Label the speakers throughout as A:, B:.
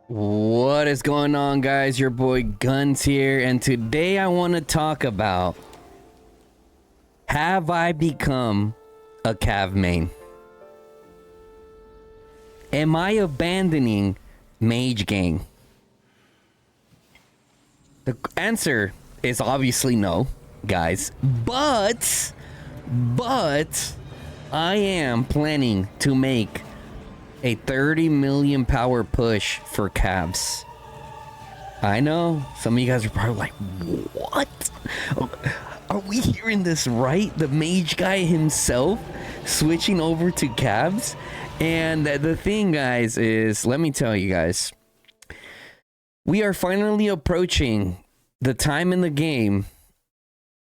A: What is going on, guys? Your boy Guns here, and today I want to talk about, have I become a Cav main? Am I abandoning Mage Gang? The answer is obviously no, guys, but I am planning to make a 30 million power push for Cavs. I know some of you guys are probably like, what? Are we hearing this right? The mage guy himself switching over to Cavs? And the thing, guys, is, let me tell you guys, we are finally approaching the time in the game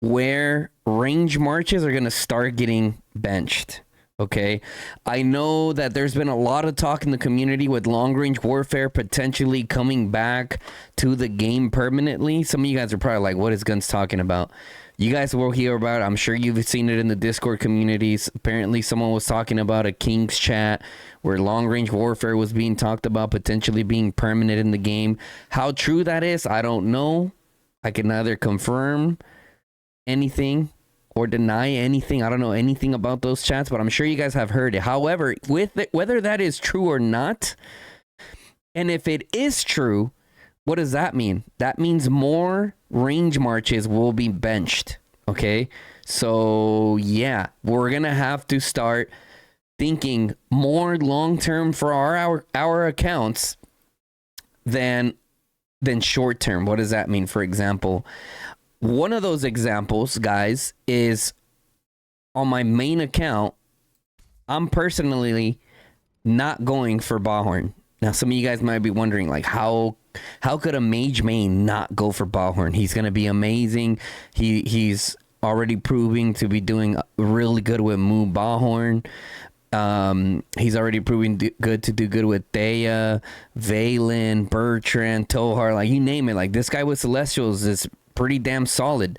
A: where range marches are going to start getting benched. Okay, I know that there's been a lot of talk in the community with long-range warfare potentially coming back to the game permanently. Some of you guys are probably like, what is Guns talking about? You guys will hear about it. I'm sure you've seen it in the Discord communities. Apparently, someone was talking about a King's chat where long-range warfare was being talked about potentially being permanent in the game. How true that is, I don't know. I can neither confirm anything or deny anything. I don't know anything about those chats, but I'm sure you guys have heard it. However, whether that is true or not, and if it is true, what does that mean? That means more range marches will be benched. Okay, so yeah, we're gonna have to start thinking more long term for our accounts than short term. What does that mean? For example, one of those examples, guys, is on my main account, I'm personally not going for Ballhorn. Now, some of you guys might be wondering, like, how could a mage main not go for Ballhorn? He's going to be amazing. He's already proving to be doing really good with Moo Ballhorn. He's already proving good to do good with Thea, Valen, Bertrand, Tohar, like, you name it. Like, this guy with Celestials is pretty damn solid.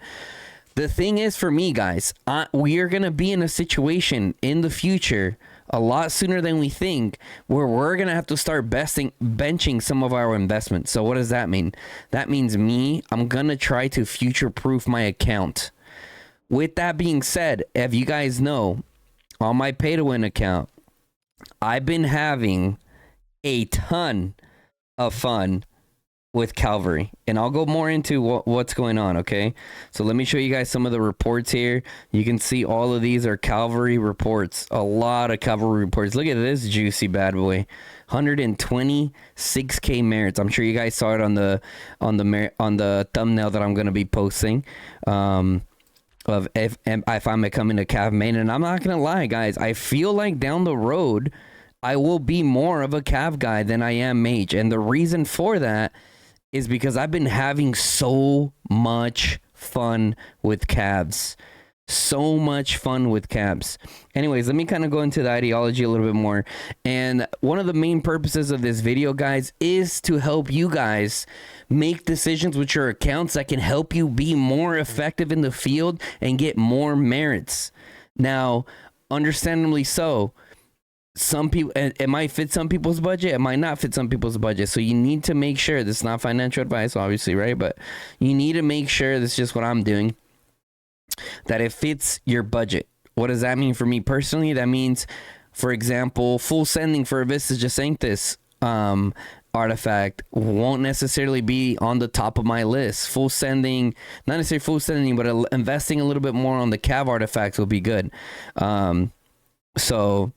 A: The thing is, for me, guys, we are going to be in a situation in the future a lot sooner than we think where we're going to have to start benching some of our investments. So what does that mean? That means I'm going to try to future-proof my account. With that being said, if you guys know, on my pay-to-win account, I've been having a ton of fun with Cavalry, and I'll go more into what's going on. Okay, so let me show you guys some of the reports here. You can see all of these are Cavalry reports, a lot of Cavalry reports. Look at this juicy bad boy, 126k merits. I'm sure you guys saw it on the thumbnail that I'm going to be posting of if I'm becoming a Cav main. And I'm not gonna lie, guys, I feel like down the road I will be more of a Cav guy than I am mage, and the reason for that is because I've been having so much fun with Cavs. So much fun with Cavs. Anyways, let me kind of go into the ideology a little bit more. And one of the main purposes of this video, guys, is to help you guys make decisions with your accounts that can help you be more effective in the field and get more merits. Now, understandably so, some people, it might fit some people's budget, it might not fit some people's budget, so you need to make sure, this is not financial advice obviously, right, but you need to make sure, this is just what I'm doing, that it fits your budget. What does that mean for me personally? That means, for example, full sending for a Vistas Sanctus artifact won't necessarily be on the top of my list. Full sending, not necessarily full sending, but investing a little bit more on the Cav artifacts will be good. So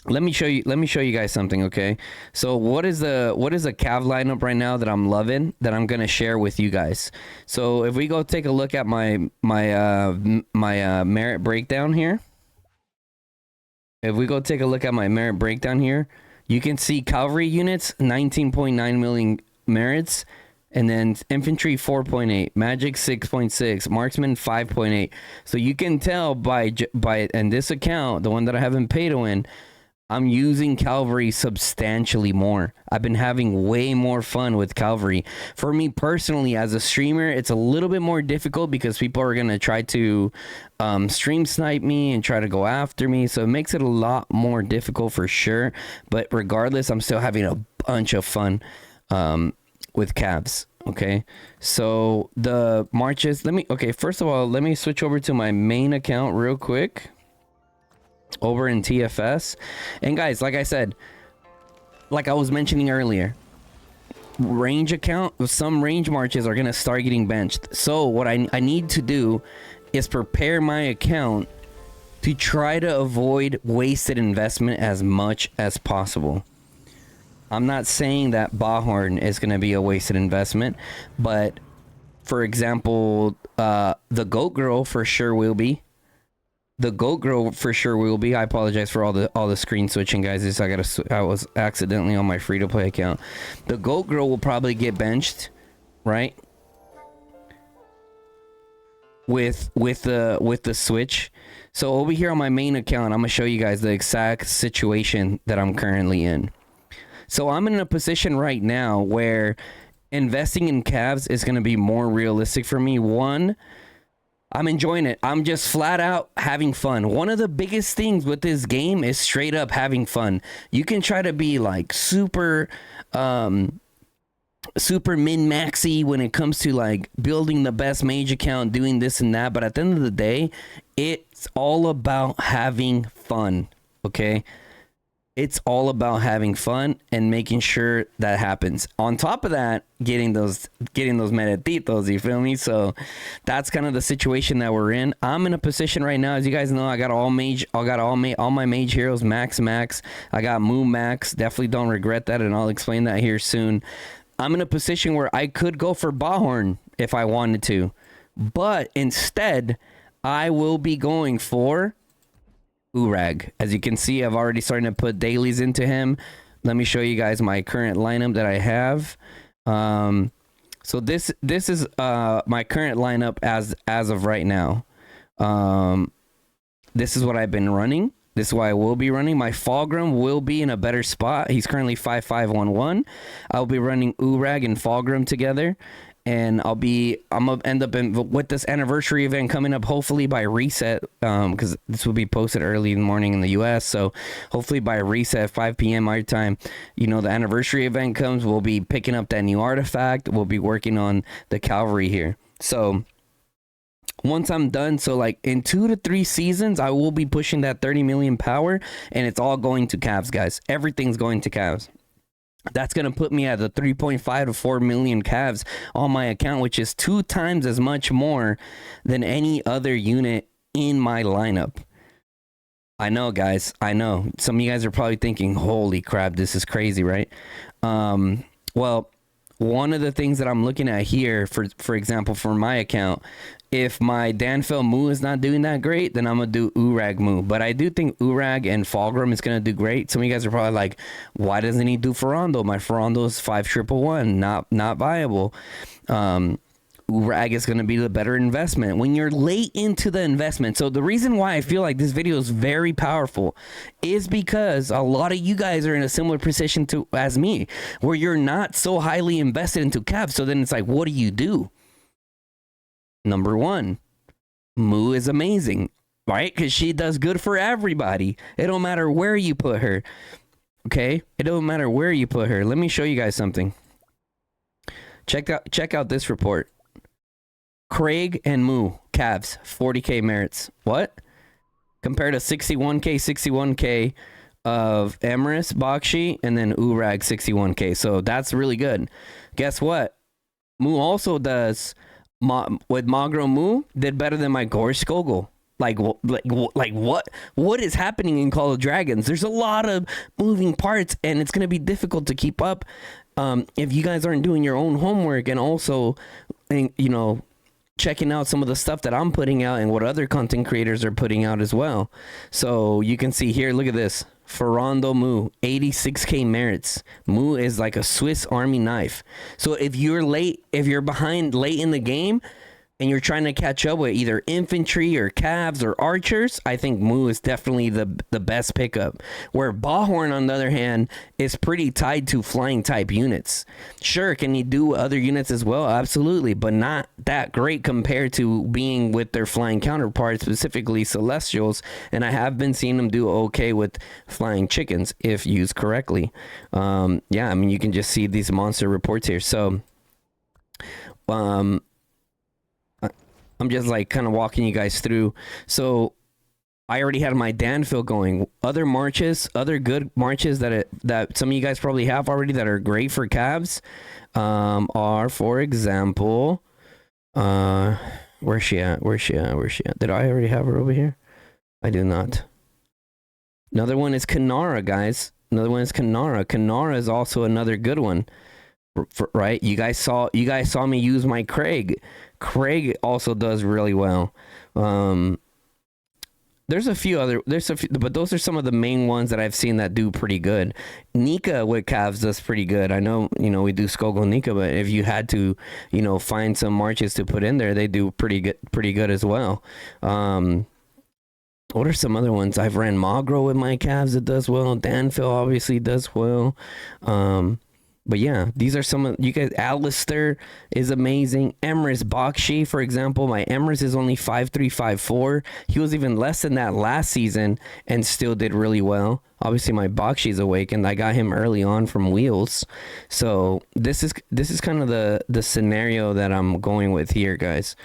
A: let me show you guys something. Okay, so what is a Cav lineup right now that I'm loving, that I'm gonna share with you guys? So if we go take a look at my merit breakdown here, you can see cavalry units 19.9 million merits, and then infantry 4.8, magic 6.6, marksman 5.8. So you can tell by and this account, the one that I haven't paid to win, I'm using Cavalry substantially more. I've been having way more fun with Cavalry. For me personally, as a streamer, it's a little bit more difficult because people are going to try to stream snipe me and try to go after me. So it makes it a lot more difficult for sure. But regardless, I'm still having a bunch of fun. with calves. Okay, so the marches. First of all, let me switch over to my main account real quick. Over in TFS, and guys, like I said, like I was mentioning earlier, range account, some range marches are gonna start getting benched. So what I need to do is prepare my account to try to avoid wasted investment as much as possible. I'm not saying that Bahorn is going to be a wasted investment, but for example, the Goat Girl for sure will be. The Goat Girl for sure will be. I apologize for all the screen switching, guys. I was accidentally on my free to play account. The Goat Girl will probably get benched, right? With the switch. So over here on my main account, I'm gonna show you guys the exact situation that I'm currently in. So I'm in a position right now where investing in calves is going to be more realistic for me. One, I'm enjoying it. I'm just flat out having fun. One of the biggest things with this game is straight up having fun. You can try to be like super min-maxy when it comes to like building the best mage account, doing this and that. But at the end of the day, it's all about having fun. Okay? It's all about having fun and making sure that happens. On top of that, getting those meretitos, you feel me? So that's kind of the situation that we're in. I'm in a position right now, as you guys know, I got all my mage heroes max. I got Moo max. Definitely don't regret that, and I'll explain that here soon. I'm in a position where I could go for Bahorn if I wanted to, but instead I will be going for Urag. As you can see, I've already started to put dailies into him. Let me show you guys my current lineup that I have. So this is my current lineup as of right now. This is what I've been running. This is why I will be running. My Fulgrim will be in a better spot. He's currently 5-5-1-1. I'll be running Urag and Fulgrim together. And I'm gonna end up with this anniversary event coming up, hopefully by reset, because this will be posted early in the morning in the US. So hopefully by reset 5 p.m. our time, the anniversary event comes. We'll be picking up that new artifact. We'll be working on the Cavalry here. So once I'm done, so like in 2 to 3 seasons, I will be pushing that 30 million power, and it's all going to calves, guys. Everything's going to calves. That's going to put me at the 3.5 to 4 million calves on my account, which is 2 times as much more than any other unit in my lineup. I know, guys. I know. Some of you guys are probably thinking, holy crap, this is crazy, right? Well, one of the things that I'm looking at here, for example, for my account, if my Danfell Moo is not doing that great, then I'm going to do Urag Moo. But I do think Urag and Fulgrim is going to do great. Some of you guys are probably like, why doesn't he do Ferrondo? My Ferrondo is 5111, not viable. Urag is going to be the better investment when you're late into the investment. So the reason why I feel like this video is very powerful is because a lot of you guys are in a similar position as me, where you're not so highly invested into calves. So then it's like, what do you do? Number one, Moo is amazing, right? Because she does good for everybody. It don't matter where you put her. Okay? It don't matter where you put her. Let me show you guys something. Check out this report. Craig and Moo, calves, 40k merits. What? Compared to 61k of Emrys, Bakshi, and then Urag 61k. So that's really good. Guess what? Moo also does... with Magro Moo, did better than my Gorge Skogel. Like what is happening in Call of Dragons? There's a lot of moving parts, and it's going to be difficult to keep up if you guys aren't doing your own homework and also, checking out some of the stuff that I'm putting out and what other content creators are putting out as well. So you can see here, look at this. Ferrondo Moo, 86k merits. Moo is like a Swiss Army knife. So if you're behind late in the game, and you're trying to catch up with either infantry or calves or archers, I think Mu is definitely the best pickup. Where Ballhorn, on the other hand, is pretty tied to flying type units. Sure, can he do other units as well? Absolutely, but not that great compared to being with their flying counterparts, specifically Celestials. And I have been seeing him do okay with flying chickens if used correctly. Yeah, I mean, you can just see these monster reports here. So, I'm just like kind of walking you guys through. So I already had my Danville going. Other marches, other good marches that some of you guys probably have already that are great for calves are, for example, where's she at? Did I already have her over here? I do not. Another one is Kanara, guys. Kanara is also another good one. Right, you guys saw me use my Craig also does really well. There's a few, but those are some of the main ones that I've seen that do pretty good. Nika with calves does pretty good. I know, we do Skogel Nika, but if you had to, find some marches to put in there, they do pretty good as well. What are some other ones? I've ran Magro with my calves that does well. Danville obviously does well. But yeah, these are some of you guys. Alistair is amazing. Emrys Bakshi, for example, my Emrys is only 5.354. He was even less than that last season and still did really well. Obviously, my Bakshi's awakened. I got him early on from Wheels. So this is kind of the scenario that I'm going with here, guys.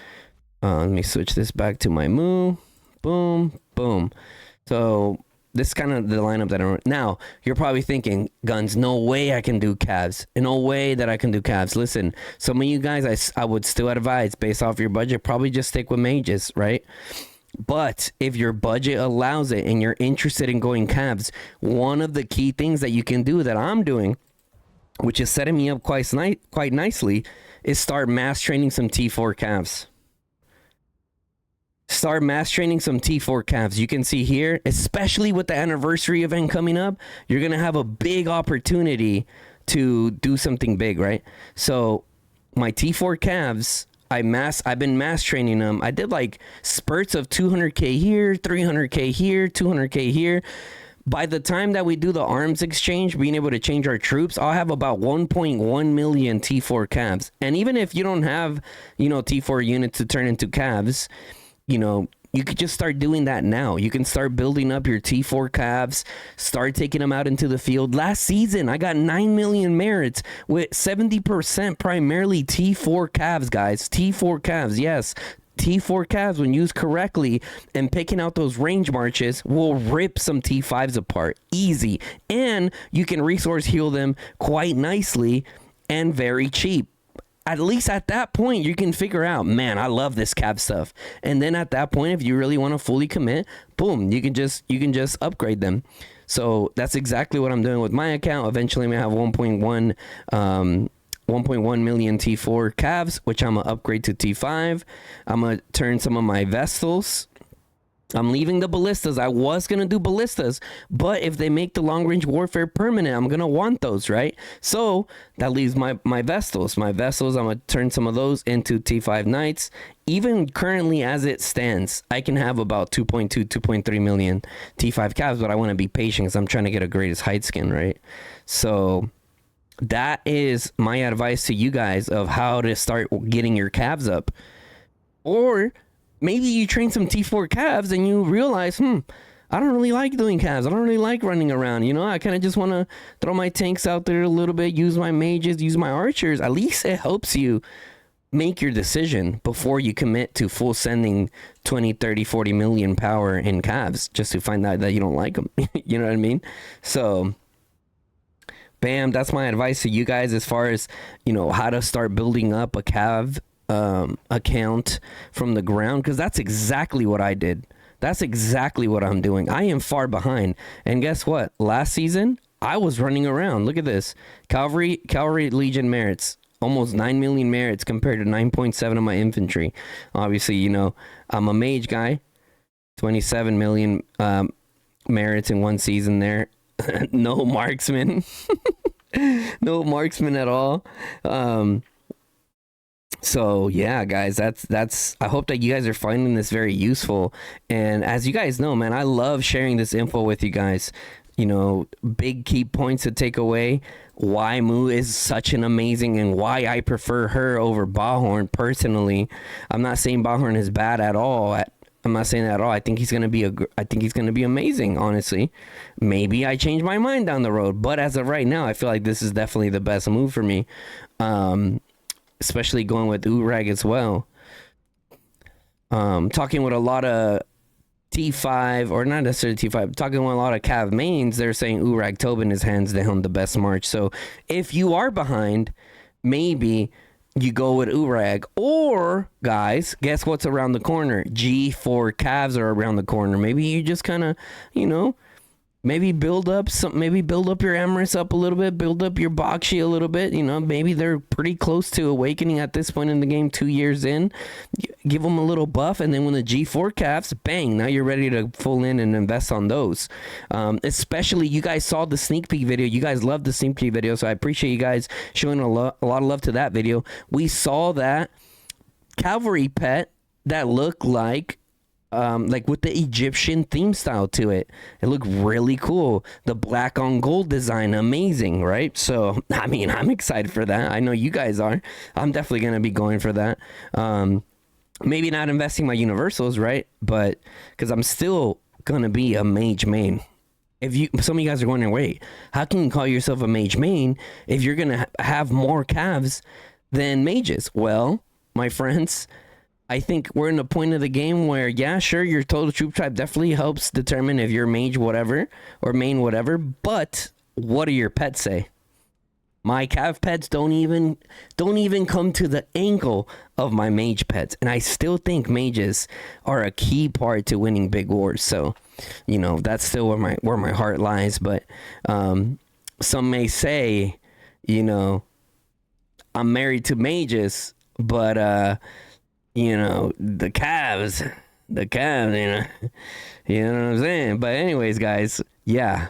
A: Let me switch this back to my Moo. Boom, boom. So this is kind of the lineup that I'm... Now, you're probably thinking, Guns, no way I can do calves. No way that I can do calves. Listen, some of you guys, I would still advise, based off your budget, probably just stick with mages, right? But if your budget allows it and you're interested in going calves, one of the key things that you can do that I'm doing, which is setting me up quite nicely, is start mass training some T4 calves. Start mass training some T4 calves. You can see here, especially with the anniversary event coming up, you're going to have a big opportunity to do something big, right? So my T4 calves, I've been mass training them. I did like spurts of 200K here, 300K here, 200K here. By the time that we do the arms exchange, being able to change our troops, I'll have about 1.1 million T4 calves. And even if you don't have, T4 units to turn into calves, you could just start doing that now. You can start building up your T4 calves, start taking them out into the field. Last season, I got 9 million merits with 70% primarily T4 calves, guys. T4 calves, yes. T4 calves, when used correctly and picking out those range marches, will rip some T5s apart. Easy. And you can resource heal them quite nicely and very cheap. At least at that point, you can figure out, man, I love this cav stuff. And then at that point, if you really want to fully commit, boom, you can just upgrade them. So that's exactly what I'm doing with my account. Eventually, I'm gonna have 1.1 million T4 calves, which I'm gonna upgrade to T5. I'm gonna turn some of my Vestals. I'm leaving the ballistas. I was going to do ballistas, but if they make the long range warfare permanent, I'm going to want those, right? So that leaves my Vestals. My Vestals, I'm going to turn some of those into T5 Knights. Even currently as it stands, I can have about 2.3 million T5 calves, but I want to be patient because I'm trying to get a greatest height skin, right? So that is my advice to you guys of how to start getting your calves up. Or maybe you train some T4 calves and you realize, I don't really like doing calves. I don't really like running around. I kind of just want to throw my tanks out there a little bit, use my mages, use my archers. At least it helps you make your decision before you commit to full sending 20, 30, 40 million power in calves just to find out that you don't like them. You know what I mean? So, bam, that's my advice to you guys as far as, how to start building up a cav account from the ground, because that's exactly what I did. That's exactly what I'm doing. I am far behind, and guess what? Last season I was running around. Look at this. Cavalry Legion merits, almost 9 million merits compared to 9.7 of my infantry. Obviously, I'm a mage guy. 27 million merits in one season there. No marksman. No marksman at all. So yeah, guys, that's I hope that you guys are finding this very useful. And as you guys know, man, I love sharing this info with you guys. You know, big key points to take away. Why Moo is such an amazing, and why I prefer her over Bahorn personally. I'm not saying Bahorn is bad at all. I'm not saying that at all. I think he's gonna be I think he's gonna be amazing. Honestly, maybe I change my mind down the road, but as of right now, I feel like this is definitely the best move for me. Especially going with Urag as well. Talking with a lot of T5, or not necessarily T5, talking with a lot of Cav mains, they're saying Urag Tobin is hands down the best March. So if you are behind, maybe you go with Urag. Or, guys, guess what's around the corner? G4 Cavs are around the corner. Maybe you just kind of, you know, maybe build up your Emirates up a little bit, build up your Bakshi a little bit. You know, maybe they're pretty close to awakening at this point in the game, 2 years in. Give them a little buff, and then when the G4 caps, bang, now you're ready to full in and invest on those. Especially, you guys saw the sneak peek video. You guys loved the sneak peek video, so I appreciate you guys showing a lot of love to that video. We saw that Cavalry pet that looked like with the Egyptian theme style to it. It looked really cool. The black on gold design, amazing, right? So, I mean, I'm excited for that. I know you guys are. I'm definitely going to be going for that. Maybe not investing my universals, right? But because I'm still going to be a mage main. Some of you guys are wondering, wait, how can you call yourself a mage main if you're going to have more calves than mages? Well, my friends, I think we're in a point of the game where, yeah, sure, your total troop type definitely helps determine if you're mage whatever or main whatever, but what do your pets say? My cav pets don't even come to the angle of my mage pets, and I still think mages are a key part to winning big wars. So, you know, that's still where my heart lies. But some may say, you know, I'm married to mages, but you know, the calves, you know what I'm saying? But anyways, guys, yeah,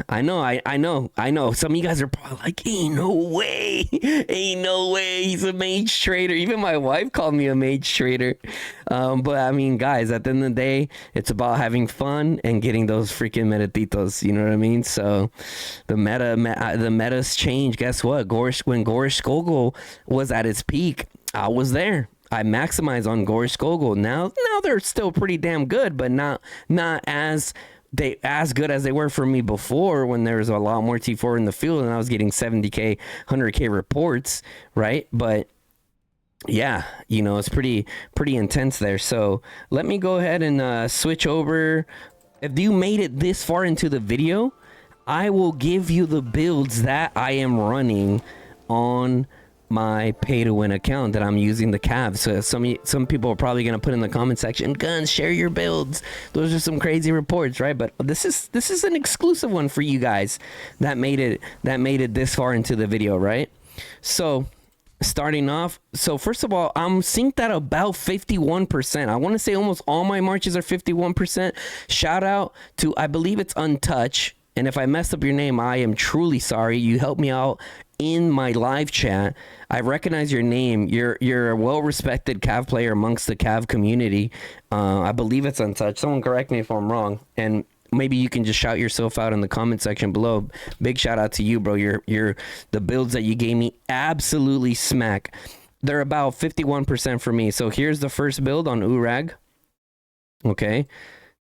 A: I know. Some of you guys are probably like, ain't no way, he's a mage trader. Even my wife called me a mage trader. But I mean, guys, at the end of the day, it's about having fun and getting those freaking metatitos, you know what I mean? So the metas change. Guess what? When Gorish Skogul was at its peak, I was there. I maximize on Gorish Skogul. Now they're still pretty damn good, but not as good as they were for me before, when there was a lot more T4 in the field and I was getting 70k, 100k reports, right? But yeah, you know, it's pretty intense there. So let me go ahead and switch over. If you made it this far into the video, I will give you the builds that I am running on my pay to win account that I'm using the Cavs. So some people are probably gonna put in the comment section, Guns, share your builds. Those are some crazy reports, right? But this is an exclusive one for you guys that made it this far into the video, right? So starting off, so first of all, I'm synced at about 51%. I want to say almost all my marches are 51%. Shout out to, I believe it's Untouch. And if I messed up your name, I am truly sorry. You helped me out in my live chat. I recognize your name. You're a well-respected Cav player amongst the Cav community. I believe it's Untouched. Someone correct me if I'm wrong. And maybe you can just shout yourself out in the comment section below. Big shout out to you, bro. You're the builds that you gave me absolutely smack. They're about 51% for me. So here's the first build on Urag. Okay.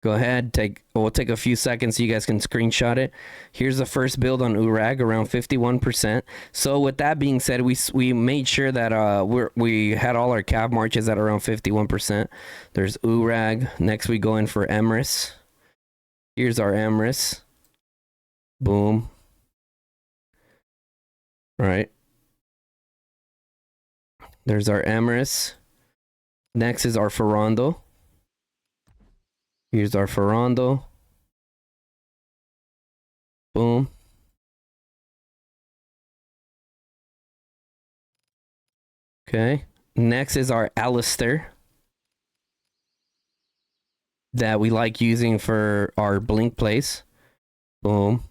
A: Go ahead, we'll take a few seconds so you guys can screenshot it. Here's the first build on Urag, around 51%. So with that being said, we made sure that we had all our Cav marches at around 51%. There's Urag. Next we go in for Emrys. Here's our Emrys. Boom. All right. There's our Emrys. Next is our Ferrando. Here's our Ferrando. Boom. Okay. Next is our Alistair that we like using for our blink place. Boom.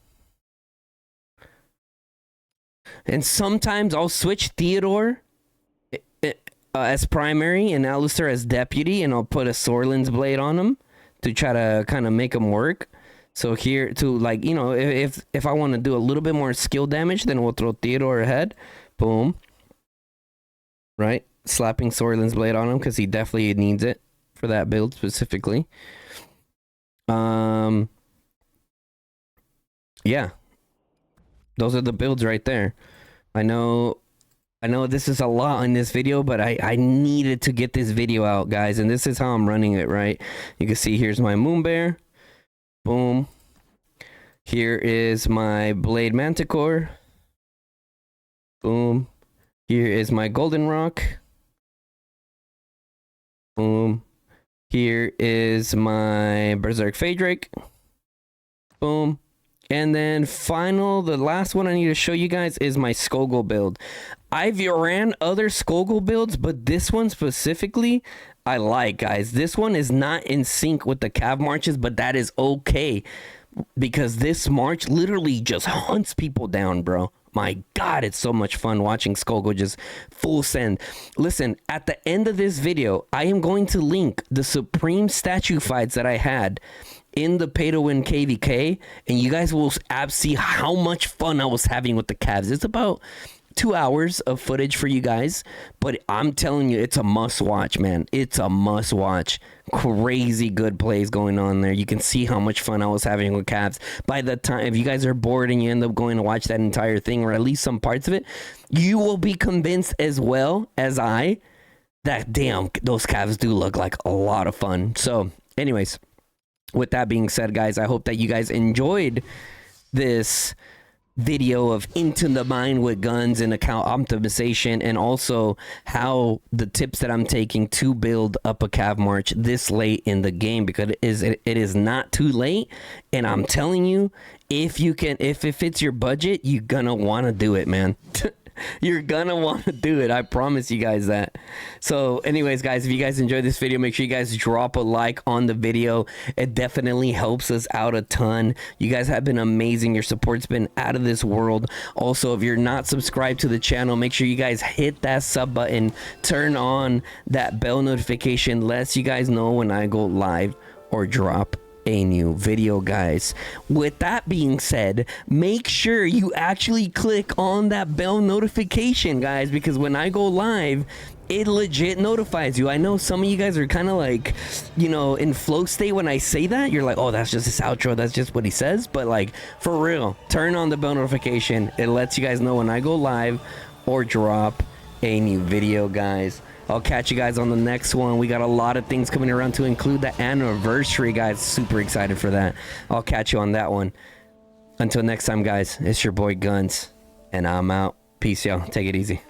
A: And sometimes I'll switch Theodore as primary and Alistair as deputy, and I'll put a Sorlin's blade on him to try to kind of make him work. So here to like, you know, if I want to do a little bit more skill damage, then we'll throw Theodore ahead. Boom. Right? Slapping Sorlin's blade on him because he definitely needs it for that build specifically. Yeah. Those are the builds right there. I know this is a lot in this video, but I needed to get this video out, guys, and this is how I'm running it, right? You can see here's my Moon Bear. Boom. Here is my Blade Manticore. Boom. Here is my Golden Rock. Boom. Here is my Berserk Phaedrake. Boom. And then the last one I need to show you guys is my Skogul build. I've ran other Skogul builds, but this one specifically, I like, guys. This one is not in sync with the Cav marches, but that is okay. Because this march literally just hunts people down, bro. My God, it's so much fun watching Skogul just full send. Listen, at the end of this video, I am going to link the Supreme statue fights that I had in the pay to win KVK, and you guys will see how much fun I was having with the Cavs. It's about 2 hours of footage for you guys, but I'm telling you, it's a must watch, man. It's a must watch. Crazy good plays going on there. You can see how much fun I was having with Cavs. By the time, if you guys are bored and you end up going to watch that entire thing, or at least some parts of it, you will be convinced as well as I that, damn, those Cavs do look like a lot of fun. So anyways, with that being said, guys, I hope that you guys enjoyed this video of into the mine with guns and account optimization, and also how the tips that I'm taking to build up a Cav march this late in the game, because it is not too late. And I'm telling you, if it fits your budget, you're gonna want to do it, man. You're gonna want to do it. I promise you guys that. So anyways, guys, if you guys enjoyed this video, make sure you guys drop a like on the video. It definitely helps us out a ton. You guys have been amazing. Your support's been out of this world. Also, if you're not subscribed to the channel, make sure you guys hit that sub button, turn on that bell notification, lets you guys know when I go live or drop a new video, guys. With that being said, make sure you actually click on that bell notification, guys, because when I go live, it legit notifies you. I know some of you guys are kind of like, you know, in flow state when I say that. You're like, oh, that's just his outro, that's just what he says. But like, for real, turn on the bell notification. It lets you guys know when I go live or drop a new video, guys. I'll catch you guys on the next one. We got a lot of things coming around to include the anniversary, guys. Super excited for that. I'll catch you on that one. Until next time, guys, it's your boy Guns, and I'm out. Peace, y'all. Take it easy.